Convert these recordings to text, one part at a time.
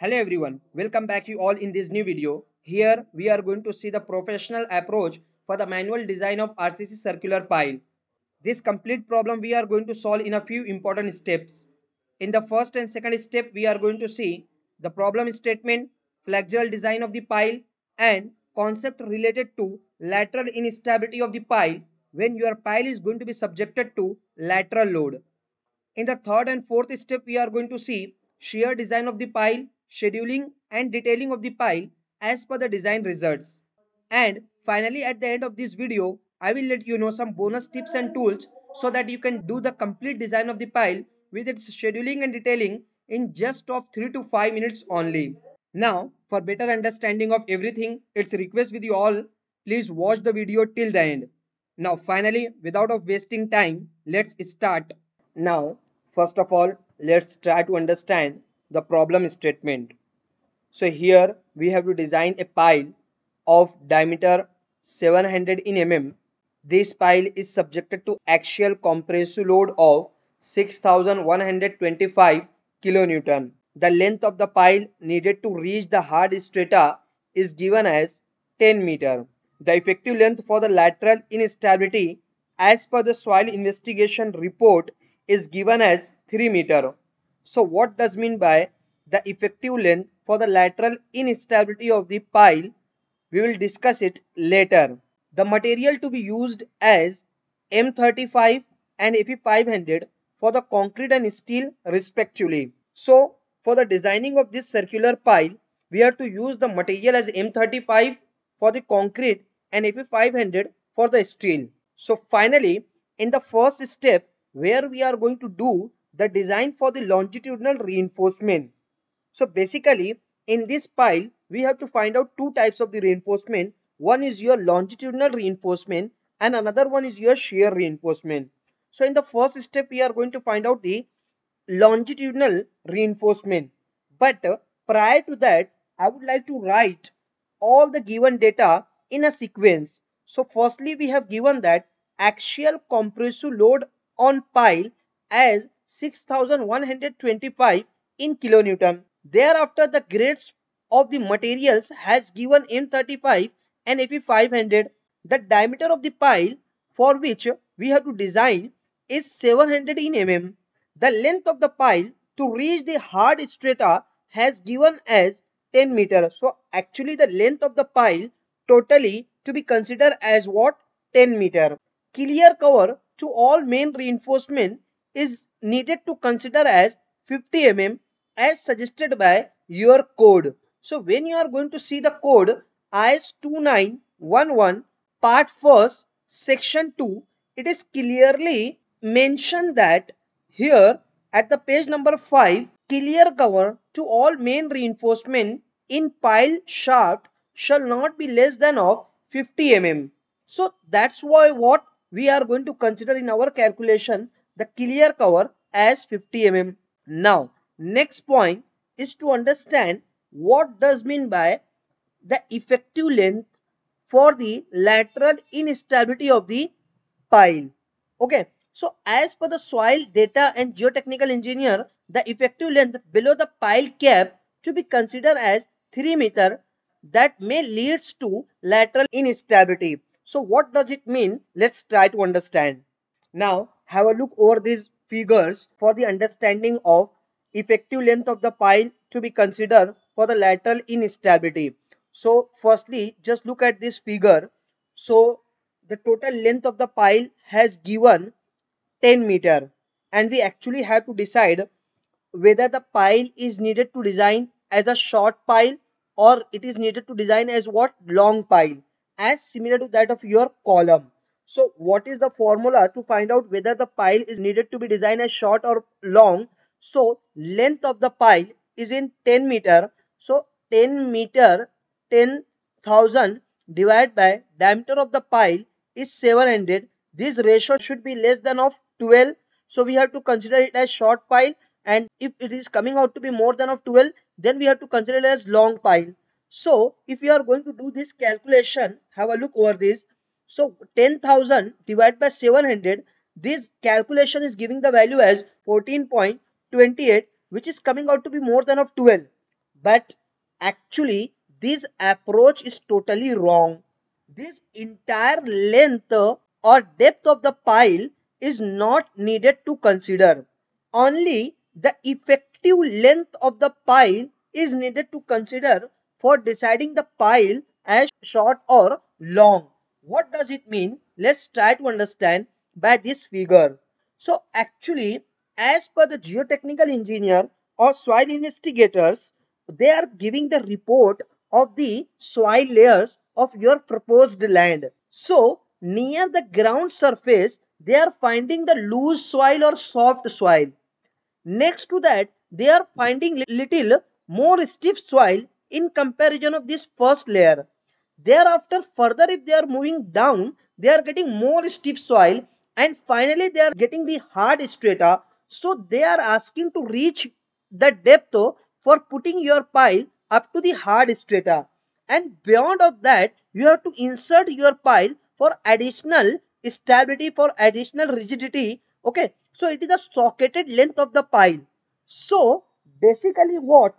Hello everyone, welcome back you all in this new video. Here we are going to see the professional approach for the manual design of RCC circular pile. This complete problem we are going to solve in a few important steps. In the first and second step we are going to see the problem statement, flexural design of the pile and concept related to lateral instability of the pile when your pile is going to be subjected to lateral load. In the third and fourth step, we are going to see shear design of the pile, scheduling and detailing of the pile as per the design results. And finally, at the end of this video, I will let you know some bonus tips and tools so that you can do the complete design of the pile with its scheduling and detailing in just of 3 to 5 minutes only. Now, for better understanding of everything, it's a request with you all, please watch the video till the end. Now, finally, without of wasting time, let's start. Now, first of all, let's try to understand the problem statement. So here we have to design a pile of diameter 700 in mm. This pile is subjected to axial compressive load of 6125 kilonewton. The length of the pile needed to reach the hard strata is given as 10 meter. The effective length for the lateral instability as per the soil investigation report is given as 3 meter. So what does mean by the effective length for the lateral instability of the pile? We will discuss it later. The material to be used as M35 and Fe500 for the concrete and steel respectively. So for the designing of this circular pile, we have to use the material as M35 for the concrete and Fe500 for the steel. So finally, in the first step where we are going to do the design for the longitudinal reinforcement. So basically in this pile we have to find out two types of the reinforcement. One is your longitudinal reinforcement and another one is your shear reinforcement. So in the first step we are going to find out the longitudinal reinforcement. But prior to that I would like to write all the given data in a sequence. So firstly we have given that axial compressive load on pile as 6125 in kilonewton. Thereafter the grades of the materials has given M35 and Fe500. The diameter of the pile for which we have to design is 700 in mm. The length of the pile to reach the hard strata has given as 10 meter. So actually the length of the pile totally to be considered as what? 10 meter. Clear cover to all main reinforcement is needed to consider as 50 mm as suggested by your code. So when you are going to see the code IS 2911 part 1st section 2, it is clearly mentioned that here at the page number 5, clear cover to all main reinforcement in pile shaft shall not be less than of 50 mm. So that's why what we are going to consider in our calculation the clear cover as 50 mm. Now next point is to understand what does mean by the effective length for the lateral instability of the pile. Okay, so as per the soil data and geotechnical engineer, the effective length below the pile cap to be considered as 3 meter that may leads to lateral instability. So what does it mean? Let's try to understand. Now have a look over these figures for the understanding of effective length of the pile to be considered for the lateral instability. So firstly just look at this figure. So the total length of the pile has given 10 meter and we actually have to decide whether the pile is needed to design as a short pile or it is needed to design as what? Long pile, as similar to that of your column. So what is the formula to find out whether the pile is needed to be designed as short or long? So length of the pile is in 10 meter. So 10 meter 10,000 divided by diameter of the pile is 700. This ratio should be less than of 12. So we have to consider it as short pile, and if it is coming out to be more than of 12, then we have to consider it as long pile. So if you are going to do this calculation, have a look over this. So 10,000 divided by 700, this calculation is giving the value as 14.28, which is coming out to be more than of 12. But actually, this approach is totally wrong. This entire length or depth of the pile is not needed to consider. Only the effective length of the pile is needed to consider for deciding the pile as short or long. What does it mean? Let's try to understand by this figure. So actually, as per the geotechnical engineer or soil investigators, they are giving the report of the soil layers of your proposed land. So near the ground surface, they are finding the loose soil or soft soil. Next to that, they are finding little more stiff soil in comparison of this first layer. Thereafter, further if they are moving down, they are getting more stiff soil, and finally they are getting the hard strata. So they are asking to reach the depth for putting your pile up to the hard strata. And beyond of that, you have to insert your pile for additional stability, for additional rigidity. Okay, so it is the socketed length of the pile. So basically what,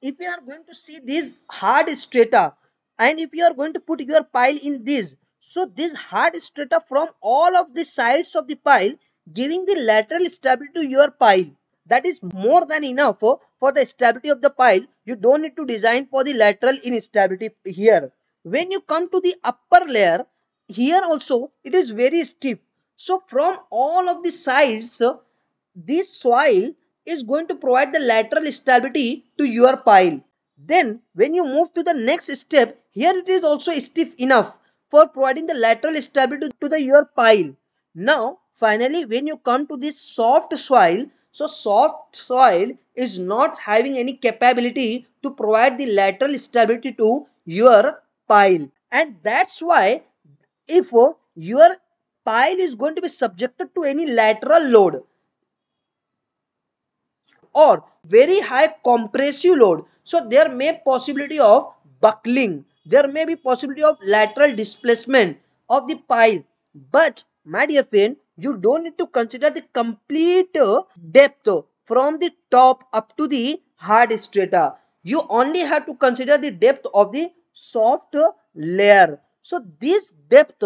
if you are going to see this hard strata, and if you are going to put your pile in this, so this hard strata from all of the sides of the pile giving the lateral stability to your pile, that is more than enough for the stability of the pile. You don't need to design for the lateral instability here. When you come to the upper layer, here also it is very stiff. So from all of the sides, this soil is going to provide the lateral stability to your pile. Then when you move to the next step, here it is also stiff enough for providing the lateral stability to the your pile. Now finally when you come to this soft soil, so soft soil is not having any capability to provide the lateral stability to your pile, and that's why if your pile is going to be subjected to any lateral load or very high compressive load, so there may possibility of buckling, there may be possibility of lateral displacement of the pile. But my dear friend, you don't need to consider the complete depth from the top up to the hard strata. You only have to consider the depth of the soft layer. So this depth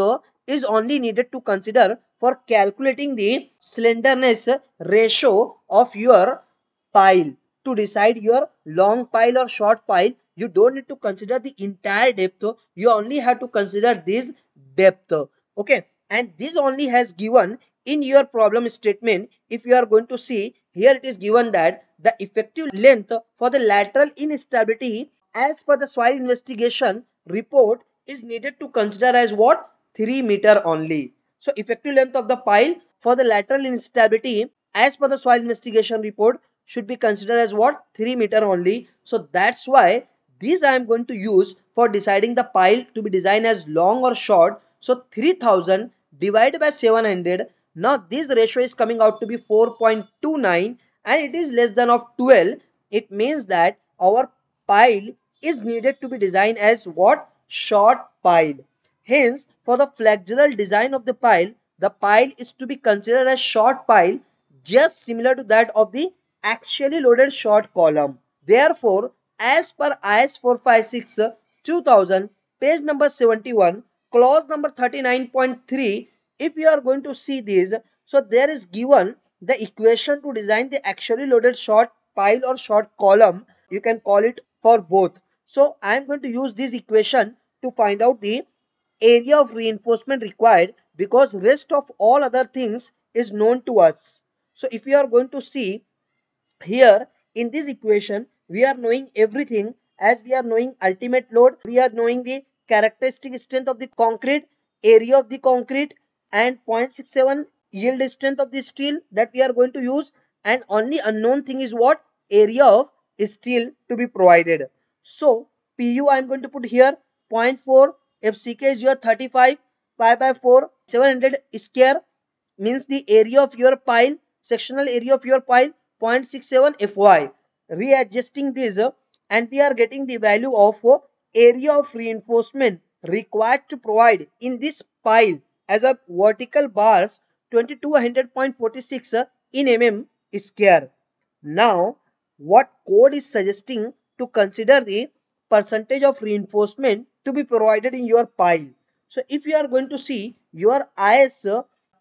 is only needed to consider for calculating the slenderness ratio of your pile. To decide your long pile or short pile, you don't need to consider the entire depth, you only have to consider this depth. Okay, and this only has given in your problem statement. If you are going to see here, it is given that the effective length for the lateral instability as per the soil investigation report is needed to consider as what, 3 meter only. So effective length of the pile for the lateral instability as per the soil investigation report should be considered as what, 3 meter only. So that's why these I am going to use for deciding the pile to be designed as long or short. So 3000 divided by 700, now this ratio is coming out to be 4.29 and it is less than of 12. It means that our pile is needed to be designed as what, short pile. Hence for the flexural design of the pile is to be considered as short pile, just similar to that of the actually loaded short column. Therefore, as per IS 456 2000, page number 71, clause number 39.3, if you are going to see this, so there is given the equation to design the actually loaded short pile or short column. You can call it for both. So I am going to use this equation to find out the area of reinforcement required, because rest of all other things is known to us. So if you are going to see here in this equation, we are knowing everything, as we are knowing ultimate load, we are knowing the characteristic strength of the concrete, area of the concrete, and 0.67 yield strength of the steel that we are going to use, and only unknown thing is what, area of steel to be provided. So pu I am going to put here 0.4, fck is your 35 pi by 4 700 square, means the area of your pile, sectional area of your pile 0.67 fy. Readjusting this and we are getting the value of area of reinforcement required to provide in this pile as a vertical bars 2200.46 in mm square. Now what code is suggesting to consider the percentage of reinforcement to be provided in your pile. So if you are going to see your IS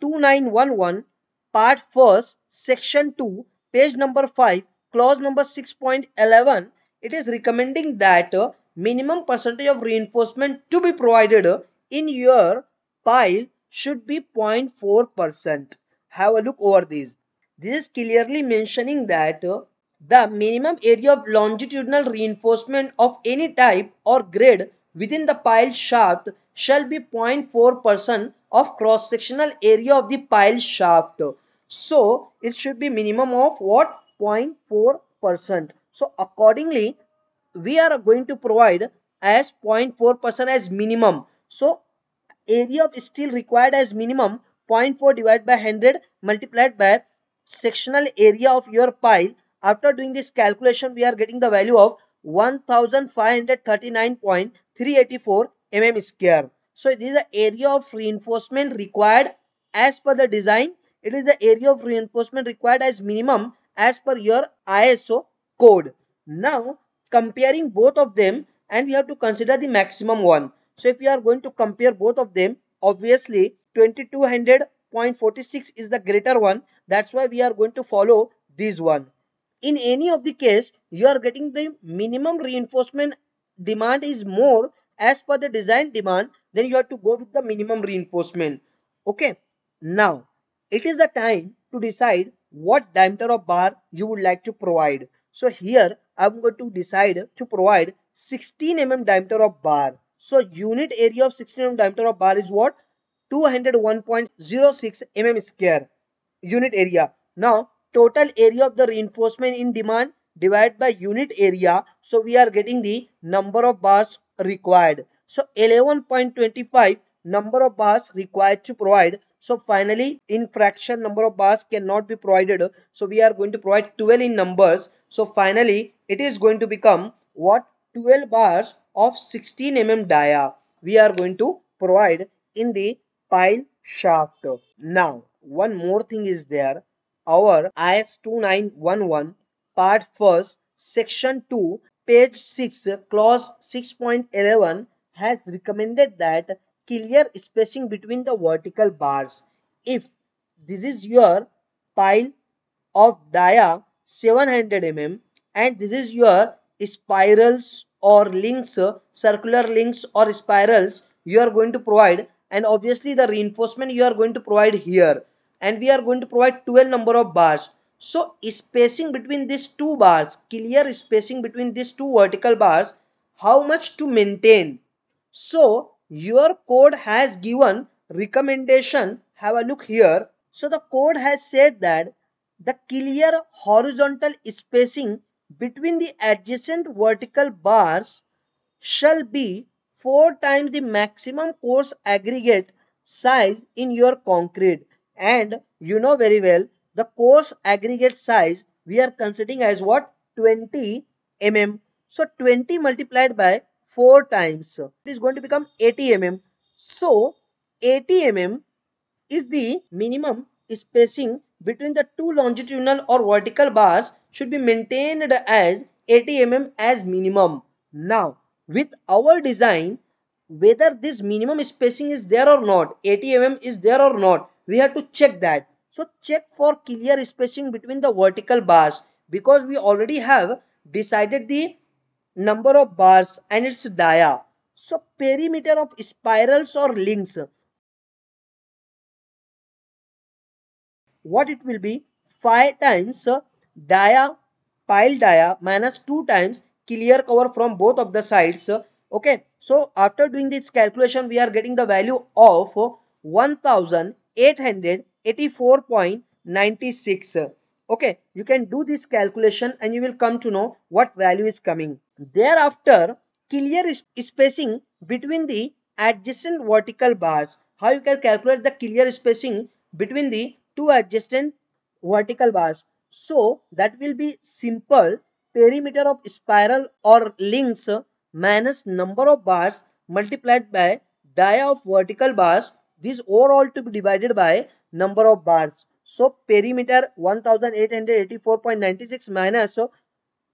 2911 part 1st section 2 page number 5 clause number 6.11, it is recommending that minimum percentage of reinforcement to be provided in your pile should be 0.4%. Have a look over this. This is clearly mentioning that the minimum area of longitudinal reinforcement of any type or grade within the pile shaft shall be 0.4% of cross-sectional area of the pile shaft. So it should be minimum of what? 0.4%. So accordingly, we are going to provide as 0.4% as minimum. So area of steel required as minimum 0.4 divided by 100 multiplied by sectional area of your pile. After doing this calculation, we are getting the value of 1539.384 mm square. So this is the area of reinforcement required as per the design. It is the area of reinforcement required as minimum as per your ISO code. Now comparing both of them, and we have to consider the maximum one. So if we are going to compare both of them, obviously 2200.46 is the greater one. That's why we are going to follow this one. In any of the case, you are getting the minimum reinforcement demand is more as per the design demand, then you have to go with the minimum reinforcement. Okay. Now it is the time to decide what diameter of bar you would like to provide. So here I'm going to decide to provide 16 mm diameter of bar. So unit area of 16 mm diameter of bar is what? 201.06 mm square unit area. Now total area of the reinforcement in demand divided by unit area. So we are getting the number of bars required. So 11.25 number of bars required to provide. So finally in fraction number of bars cannot be provided. So we are going to provide 12 in numbers. So finally it is going to become what? 12 bars of 16 mm dia we are going to provide in the pile shaft. Now one more thing is there. Our IS 2911 part 1st section 2 page 6 clause 6.11 has recommended that clear spacing between the vertical bars. If this is your pile of dia 700 mm and this is your spirals or links, circular links or spirals you are going to provide, and obviously the reinforcement you are going to provide here, and we are going to provide 12 number of bars. So spacing between these two bars, clear spacing between these two vertical bars, how much to maintain? So your code has given recommendation. Have a look here. So the code has said that the clear horizontal spacing between the adjacent vertical bars shall be 4 times the maximum coarse aggregate size in your concrete. And you know very well the coarse aggregate size we are considering as what? 20 mm. So 20 multiplied by 4 times, it is going to become 80 mm. So 80 mm is the minimum spacing between the two longitudinal or vertical bars should be maintained as 80 mm as minimum. Now with our design, whether this minimum spacing is there or not, 80 mm is there or not, we have to check that. So check for clear spacing between the vertical bars, because we already have decided the number of bars and its dia. So perimeter of spirals or links, what it will be? 5 times dia pile dia minus 2 times clear cover from both of the sides. Okay, so after doing this calculation we are getting the value of 1884.96. Okay, you can do this calculation and you will come to know what value is coming. Thereafter, clear spacing between the adjacent vertical bars. How you can calculate the clear spacing between the two adjacent vertical bars? So that will be simple perimeter of spiral or links minus number of bars multiplied by dia of vertical bars. This overall to be divided by number of bars. So perimeter 1884.96 minus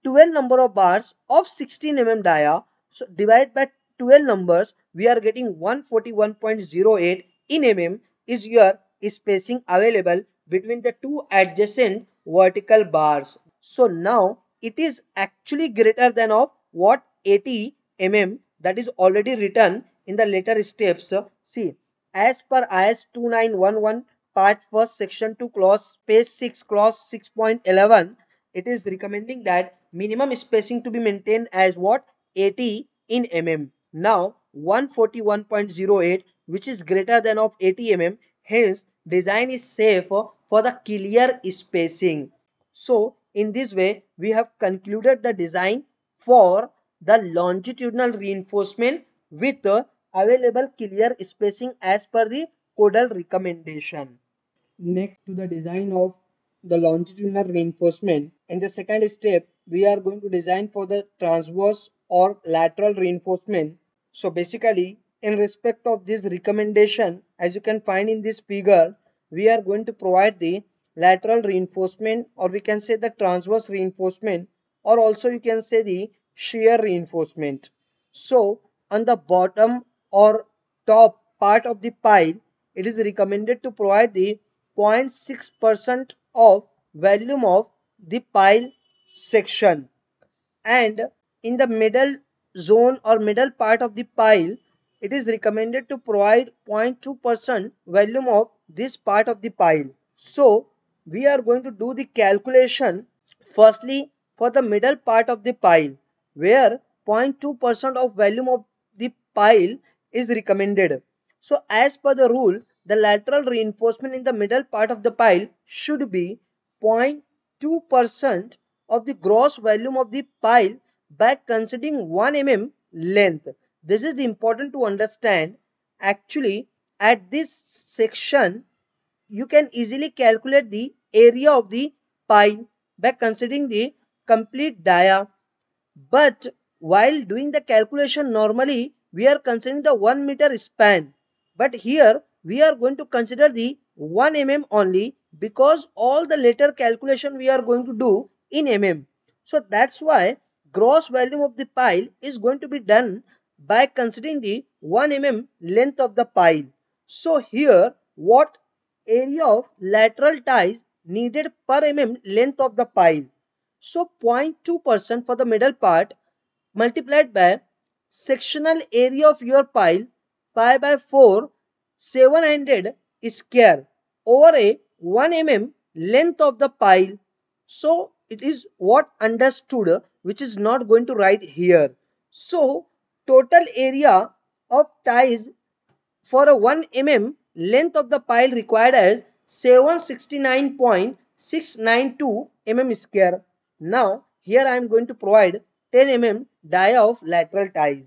12 number of bars of 16 mm dia. So divide by 12 numbers, we are getting 141.08 in mm is your spacing available between the two adjacent vertical bars. So now it is actually greater than of what 80 mm that is already written in the later steps. See, as per IS 2911 part 1 section 2 clause space 6 clause 6.11, it is recommending that minimum spacing to be maintained as what 80 in mm. Now 141.08 which is greater than of 80 mm, hence design is safe for the clear spacing. So in this way we have concluded the design for the longitudinal reinforcement with available clear spacing as per the codal recommendation. Next to the design of the longitudinal reinforcement, in the second step we are going to design for the transverse or lateral reinforcement. So basically in respect of this recommendation, as you can find in this figure, we are going to provide the lateral reinforcement, or we can say the transverse reinforcement, or also you can say the shear reinforcement. So on the bottom or top part of the pile, it is recommended to provide the 0.6% of volume of the pile section, and in the middle zone or middle part of the pile, it is recommended to provide 0.2% volume of this part of the pile. So we are going to do the calculation firstly for the middle part of the pile, where 0.2% of volume of the pile is recommended. So as per the rule, the lateral reinforcement in the middle part of the pile should be 0.2% of the gross volume of the pile by considering 1 mm length. This is important to understand. Actually, at this section, you can easily calculate the area of the pile by considering the complete dia. But while doing the calculation, normally we are considering the 1 meter span. But here we are going to consider the 1 mm only, because all the later calculation we are going to do in mm. So that's why gross volume of the pile is going to be done by considering the 1 mm length of the pile. So here what area of lateral ties needed per mm length of the pile? So 0.2% for the middle part multiplied by sectional area of your pile pi by 4 700 square over a 1 mm length of the pile. So it is what understood, which is not going to write here. So total area of ties for a 1 mm length of the pile required as 769.692 mm square. Now here I am going to provide 10 mm dia of lateral ties.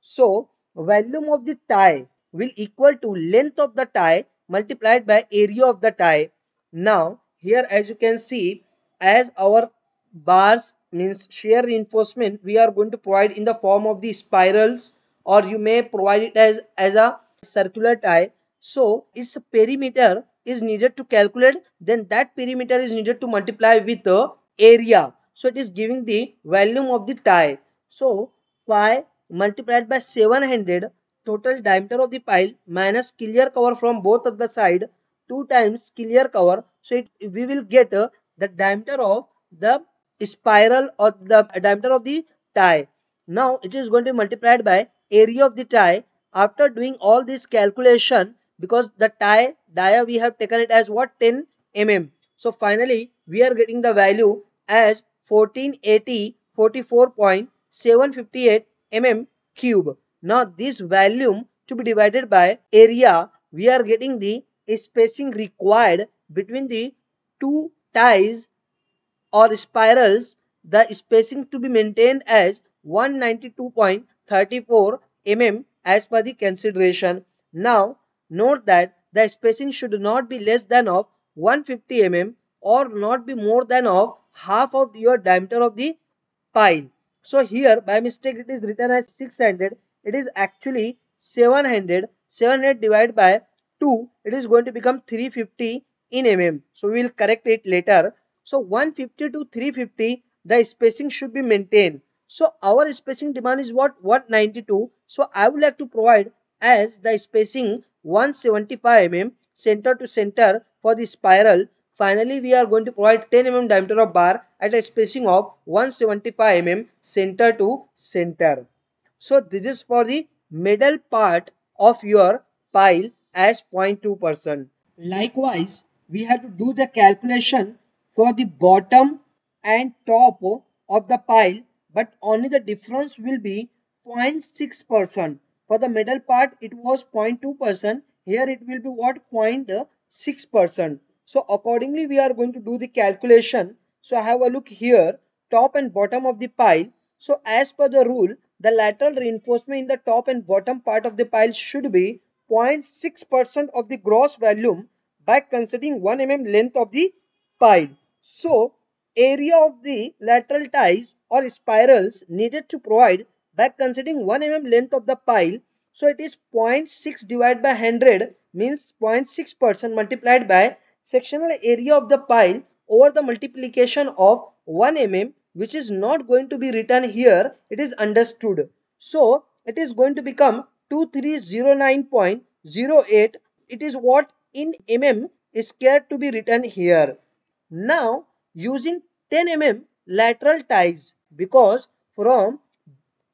So volume of the tie will equal to length of the tie multiplied by area of the tie. Now here, as you can see, as our bars means shear reinforcement, we are going to provide in the form of the spirals, or you may provide it as a circular tie. So its perimeter is needed to calculate, then that perimeter is needed to multiply with the area. So it is giving the volume of the tie. So pi multiplied by 700 total diameter of the pile minus clear cover from both of the side 2 times clear cover. So we will get the diameter of the spiral or the diameter of the tie. Now it is going to be multiplied by area of the tie. After doing all this calculation, because the tie dia we have taken it as what 10 mm. So finally we are getting the value as 1480 44.758 mm cube. Now this volume to be divided by area, we are getting the spacing required between the two ties or spirals. The spacing to be maintained as 192.34 mm as per the consideration. Now note that the spacing should not be less than of 150 mm or not be more than of half of your diameter of the pile. So here by mistake it is written as 600. It is actually 700. 700 divided by 2, it is going to become 350 in mm. So we will correct it later. So 150 to 350 the spacing should be maintained. So our spacing demand is what? 192. So I would like to provide as the spacing 175 mm center to center for the spiral. Finally, we are going to provide 10 mm diameter of bar at a spacing of 175 mm center to center. So this is for the middle part of your pile as 0.2%. Likewise, we have to do the calculation for the bottom and top of the pile, but only the difference will be 0.6%. For the middle part, it was 0.2%. Here it will be what? 0.6%. So accordingly, we are going to do the calculation. So have a look here, top and bottom of the pile. So as per the rule, the lateral reinforcement in the top and bottom part of the pile should be 0.6% of the gross volume by considering 1 mm length of the pile. So area of the lateral ties or spirals needed to provide by considering 1 mm length of the pile. So it is 0.6 divided by 100 means 0.6% multiplied by sectional area of the pile over the multiplication of 1 mm, which is not going to be written here, it is understood. So it is going to become 2309.08. It is what in mm is square to be written here. Now using 10 mm lateral ties, because from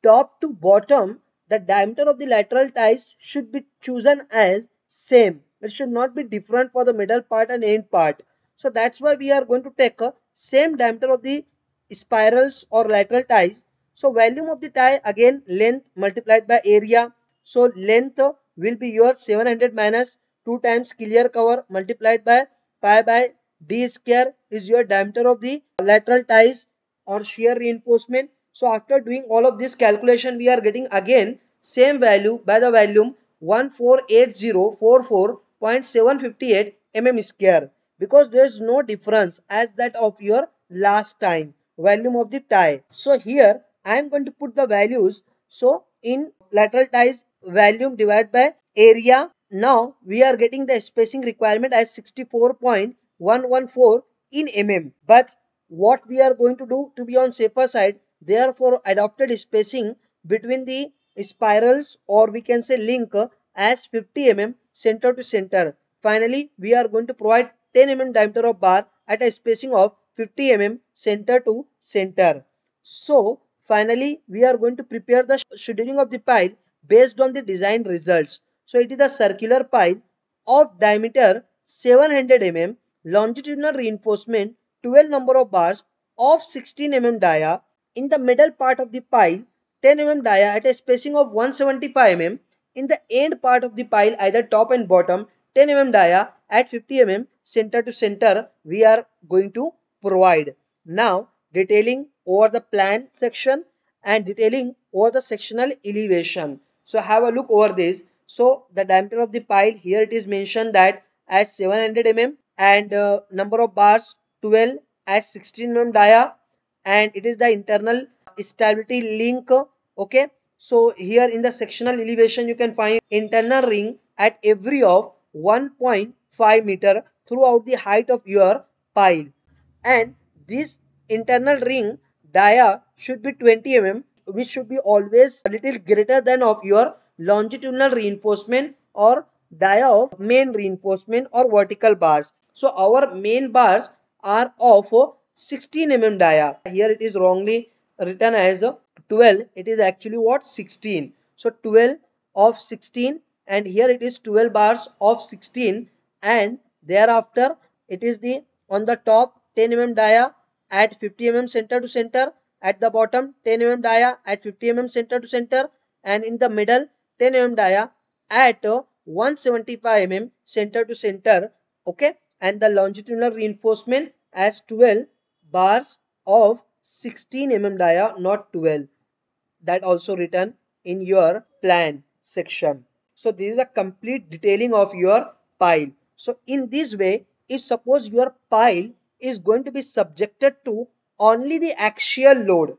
top to bottom the diameter of the lateral ties should be chosen as same. It should not be different for the middle part and end part. So that's why we are going to take a same diameter of the spirals or lateral ties. So volume of the tie, again length multiplied by area. So length will be your 700 minus 2 times clear cover multiplied by pi by d square is your diameter of the lateral ties or shear reinforcement. So after doing all of this calculation, we are getting again same value by the volume 148044.758 mm square, because there is no difference as that of your last time volume of the tie. So here I am going to put the values. So in lateral ties, volume divided by area. Now we are getting the spacing requirement as 64.114 in mm. But what we are going to do to be on safer side, therefore adopted spacing between the spirals, or we can say link, as 50 mm center to center. Finally, we are going to provide 10 mm diameter of bar at a spacing of 50 mm center to center. So finally, we are going to prepare the scheduling of the pile based on the design results. So it is a circular pile of diameter 700 mm, longitudinal reinforcement 12 number of bars of 16 mm dia. In the middle part of the pile, 10 mm dia at a spacing of 175 mm. In the end part of the pile, either top and bottom, 10 mm dia at 50 mm center to center we are going to provide. Now detailing over the plan section and detailing over the sectional elevation. So have a look over this. So the diameter of the pile, here it is mentioned that as 700 mm, and number of bars 12 as 16 mm dia, and it is the internal stability link. Okay, so here in the sectional elevation you can find internal ring at every of 1.5 meter throughout the height of your pile, and this internal ring dia should be 20 mm, which should be always a little greater than of your longitudinal reinforcement or dia of main reinforcement or vertical bars. So our main bars are of 16 mm dia. Here it is wrongly written as 12. It is actually what? 16. So 12 of 16, and here it is 12 bars of 16, and thereafter it is the on the top 10 mm dia at 50 mm center to center, at the bottom 10 mm dia at 50 mm center to center, and in the middle 10 mm dia at 175 mm center to center. Okay, and the longitudinal reinforcement as 12 bars of 16 mm dia, not 12. That also written in your plan section. So this is a complete detailing of your pile. So in this way, if suppose your pile is going to be subjected to only the axial load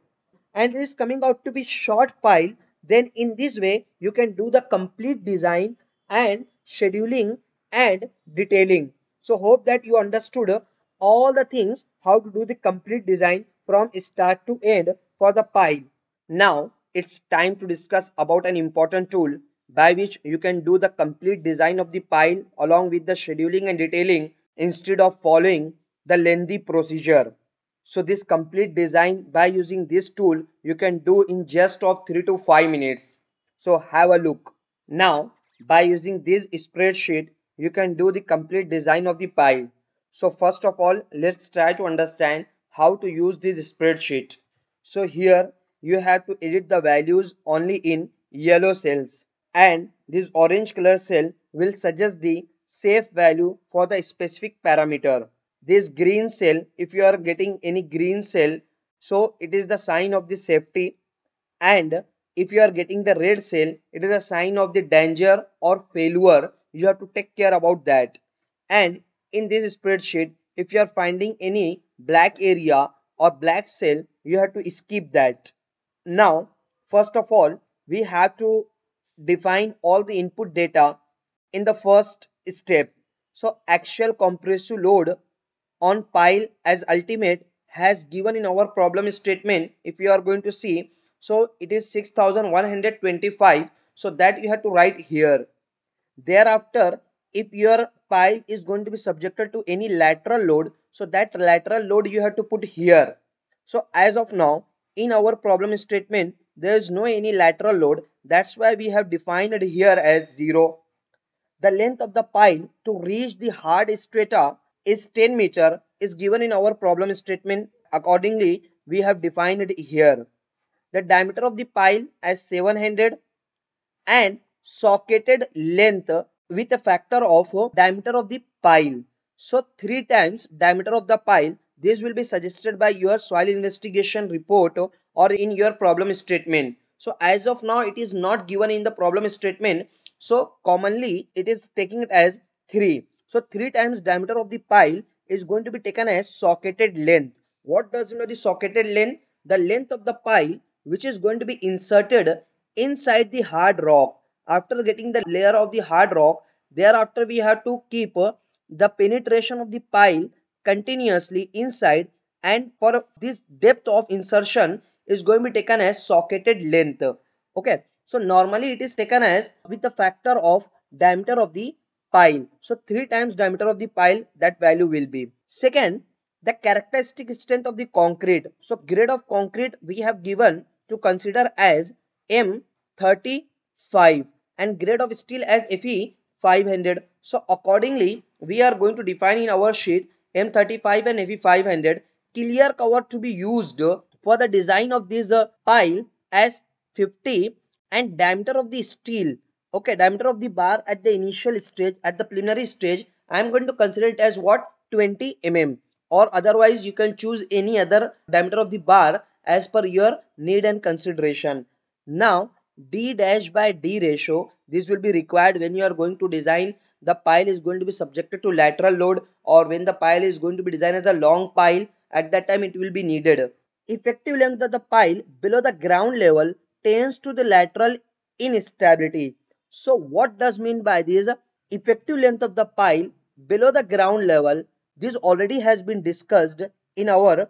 and it is coming out to be short pile, then in this way you can do the complete design and scheduling and detailing. So hope that you understood all the things how to do the complete design from start to end for the pile. Now it's time to discuss about an important tool by which you can do the complete design of the pile along with the scheduling and detailing instead of following the lengthy procedure. So this complete design by using this tool you can do in just of 3 to 5 minutes. So have a look. Now by using this spreadsheet you can do the complete design of the pile. So first of all let's try to understand how to use this spreadsheet. So here you have to edit the values only in yellow cells, and this orange color cell will suggest the safe value for the specific parameter. This green cell, if you are getting any green cell, so it is the sign of the safety, and if you are getting the red cell, it is a sign of the danger or failure. You have to take care about that. And in this spreadsheet if you are finding any black area or black cell you have to skip that. Now first of all we have to define all the input data in the first step. So actual compressive load on pile as ultimate has given in our problem statement. If you are going to see, so it is 6125, so that you have to write here. Thereafter if your pile is going to be subjected to any lateral load, so that lateral load you have to put here. So as of now in our problem statement there is no any lateral load, that's why we have defined it here as 0. The length of the pile to reach the hard strata is 10 meter is given in our problem statement. Accordingly, we have defined it here. The diameter of the pile as 700 and socketed length with a factor of diameter of the pile. So 3 times diameter of the pile. This will be suggested by your soil investigation report or in your problem statement. So as of now it is not given in the problem statement. So commonly it is taking it as 3. So 3 times diameter of the pile is going to be taken as socketed length. What does mean by the socketed length? The length of the pile which is going to be inserted inside the hard rock. After getting the layer of the hard rock, thereafter we have to keep the penetration of the pile continuously inside, and for this depth of insertion is going to be taken as socketed length. Okay, so normally it is taken as with the factor of diameter of the pile. So 3 times diameter of the pile, that value will be. Second, the characteristic strength of the concrete. So grade of concrete we have given to consider as M35 and grade of steel as Fe 500. So accordingly we are going to define in our sheet M35 and Fe 500. Clear cover to be used for the design of this pile as 50, and diameter of the steel, okay, diameter of the bar at the initial stage, at the preliminary stage, I am going to consider it as what, 20 mm, or otherwise you can choose any other diameter of the bar as per your need and consideration. Now D dash by D ratio, this will be required when you are going to design the pile is going to be subjected to lateral load, or when the pile is going to be designed as a long pile, at that time it will be needed. Effective length of the pile below the ground level tends to the lateral instability. So what does mean by this? Effective length of the pile below the ground level, this already has been discussed in our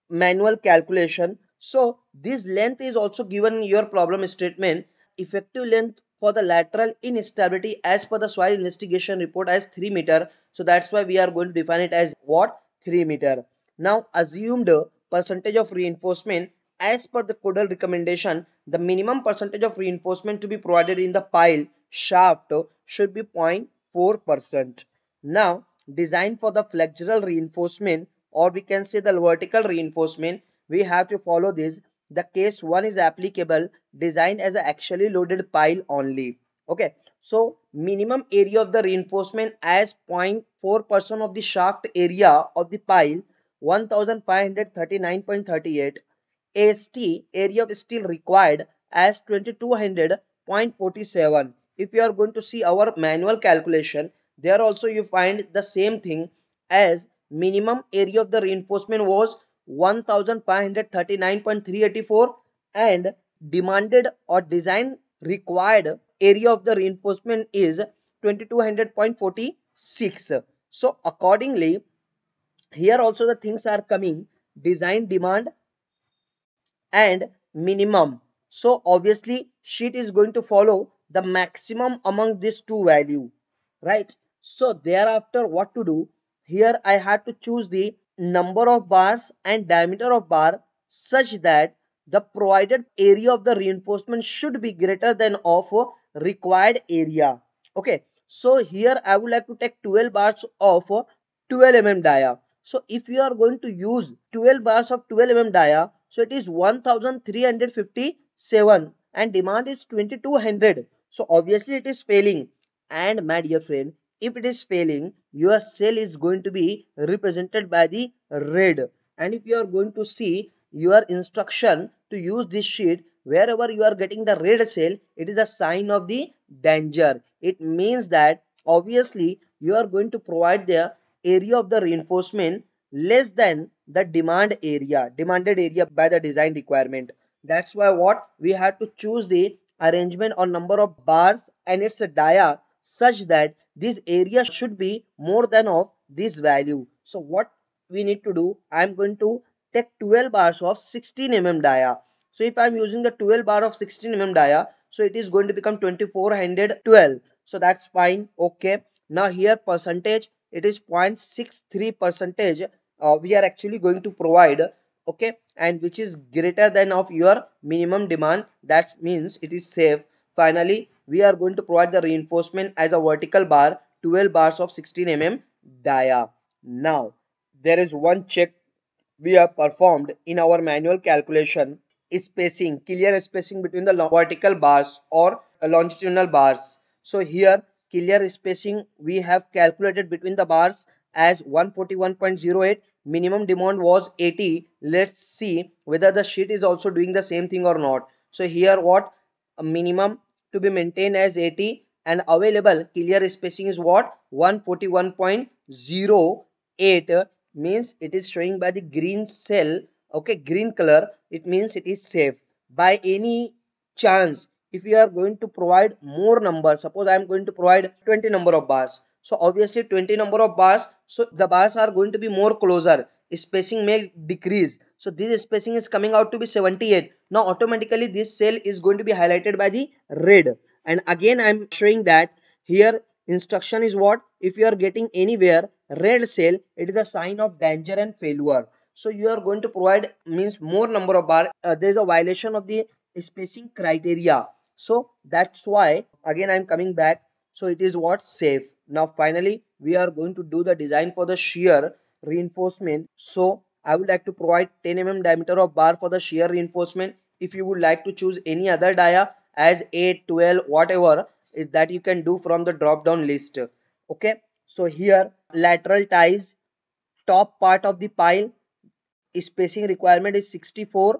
manual calculation. So this length is also given in your problem statement. Effective length for the lateral instability as per the soil investigation report as 3 meter. So that's why we are going to define it as what, 3 meter. Now assumed percentage of reinforcement as per the codal recommendation, the minimum percentage of reinforcement to be provided in the pile shaft should be 0.4%. Now design for the flexural reinforcement, or we can say the vertical reinforcement, we have to follow this. The case 1 is applicable, designed as a actually loaded pile only. Okay, so minimum area of the reinforcement as 0.4% of the shaft area of the pile 1539.38. ST area of steel required as 2200.47. If you are going to see our manual calculation, there also you find the same thing, as minimum area of the reinforcement was 1539.384 and demanded or design required area of the reinforcement is 2200.46. So accordingly here also the things are coming: design demand and minimum. So obviously sheet is going to follow the maximum among these two value, right? So thereafter what to do, here I had to choose the number of bars and diameter of bar such that the provided area of the reinforcement should be greater than of required area. Okay, so here I would like to take 12 bars of 12 mm dia. So if you are going to use 12 bars of 12 mm dia, so it is 1357 and demand is 2200. So obviously it is failing. And my dear friend, if it is failing, your cell is going to be represented by the red. And if you are going to see your instruction to use this sheet, wherever you are getting the red cell, it is a sign of the danger. It means that obviously you are going to provide the area of the reinforcement less than the demanded area by the design requirement. That's why what we have to choose the arrangement or number of bars and its dia such that this area should be more than of this value. So what we need to do, I'm going to take 12 bars of 16 mm dia. So if I'm using the 12 bar of 16 mm dia, so it is going to become 2412. So that's fine. Okay, now here percentage, it is 0.63 percentage we are actually going to provide. Okay, and which is greater than of your minimum demand, that means it is safe. Finally we are going to provide the reinforcement as a vertical bar, 12 bars of 16 mm dia. Now there is one check we have performed in our manual calculation, spacing, clear spacing between the vertical bars or longitudinal bars. So here clear spacing we have calculated between the bars as 141.08. Minimum demand was 80. Let's see whether the sheet is also doing the same thing or not. So here what, a minimum to be maintained as 80 and available clear spacing is what, 141.08, means it is showing by the green cell. Okay, green color, it means it is safe. By any chance if you are going to provide more numbers, suppose I am going to provide 20 number of bars, so obviously 20 number of bars, so the bars are going to be more closer, spacing may decrease. So this spacing is coming out to be 78. Now automatically this cell is going to be highlighted by the red. And again I am showing that here instruction is what, if you are getting anywhere red cell, it is a sign of danger and failure. So you are going to provide means more number of bar, there is a violation of the spacing criteria. So that's why again I am coming back. So it is what, safe. Now finally we are going to do the design for the shear reinforcement. So I would like to provide 10 mm diameter of bar for the shear reinforcement. If you would like to choose any other dia as 8, 12, whatever that you can do from the drop down list. Okay, so here lateral ties, top part of the pile, spacing requirement is 64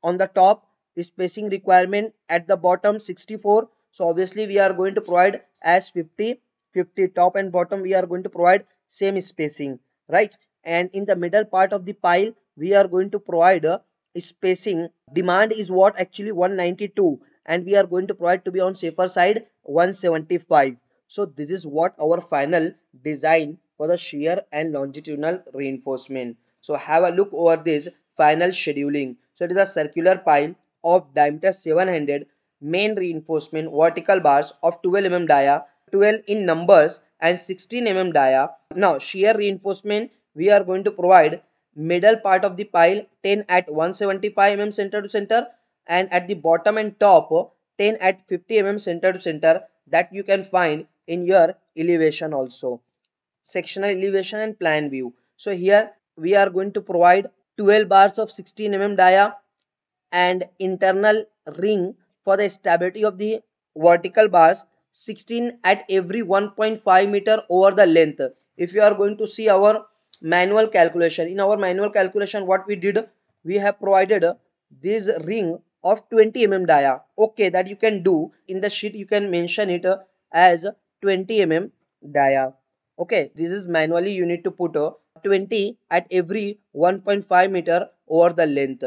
on the top, spacing requirement at the bottom 64. So obviously we are going to provide as 50 50, top and bottom we are going to provide same spacing, right? And in the middle part of the pile we are going to provide a spacing, demand is what, actually 192, and we are going to provide to be on safer side 175. So this is what our final design for the shear and longitudinal reinforcement. So have a look over this final scheduling. So it is a circular pile of diameter 700, main reinforcement vertical bars of 12 mm dia, 12 in numbers and 16 mm dia. Now shear reinforcement we are going to provide middle part of the pile 10 at 175 mm center to center, and at the bottom and top 10 at 50 mm center to center, that you can find in your elevation also, sectional elevation and plan view. So here we are going to provide 12 bars of 16 mm dia and internal ring for the stability of the vertical bars, 16 at every 1.5 meter over the length. If you are going to see our manual calculation, in our manual calculation what we did, we have provided this ring of 20 mm dia. Okay, that you can do in the sheet, you can mention it as 20 mm dia. Okay, this is manually you need to put 20 at every 1.5 meter over the length.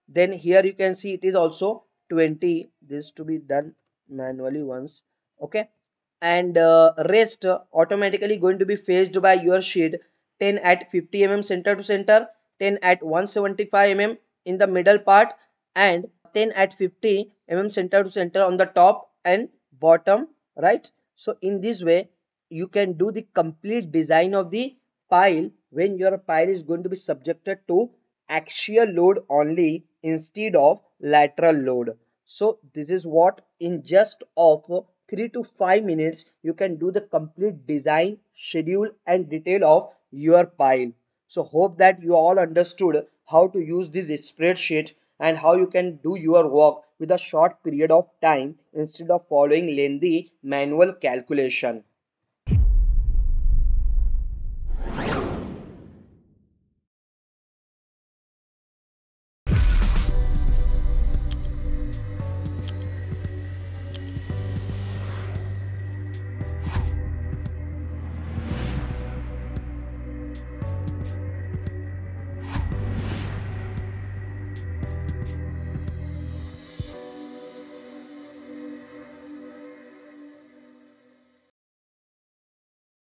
Then here you can see it is also 20, this to be done manually once. Okay, and rest automatically going to be phased by your sheet, 10 at 50 mm center to center, 10 at 175 mm in the middle part, and 10 at 50 center to center on the top and bottom, right? So in this way you can do the complete design of the pile when your pile is going to be subjected to axial load only instead of lateral load. So this is what in just of 3 to 5 minutes you can do the complete design, schedule and detail of your pile. So hope that you all understood how to use this spreadsheet and how you can do your work with a short period of time instead of following lengthy manual calculation.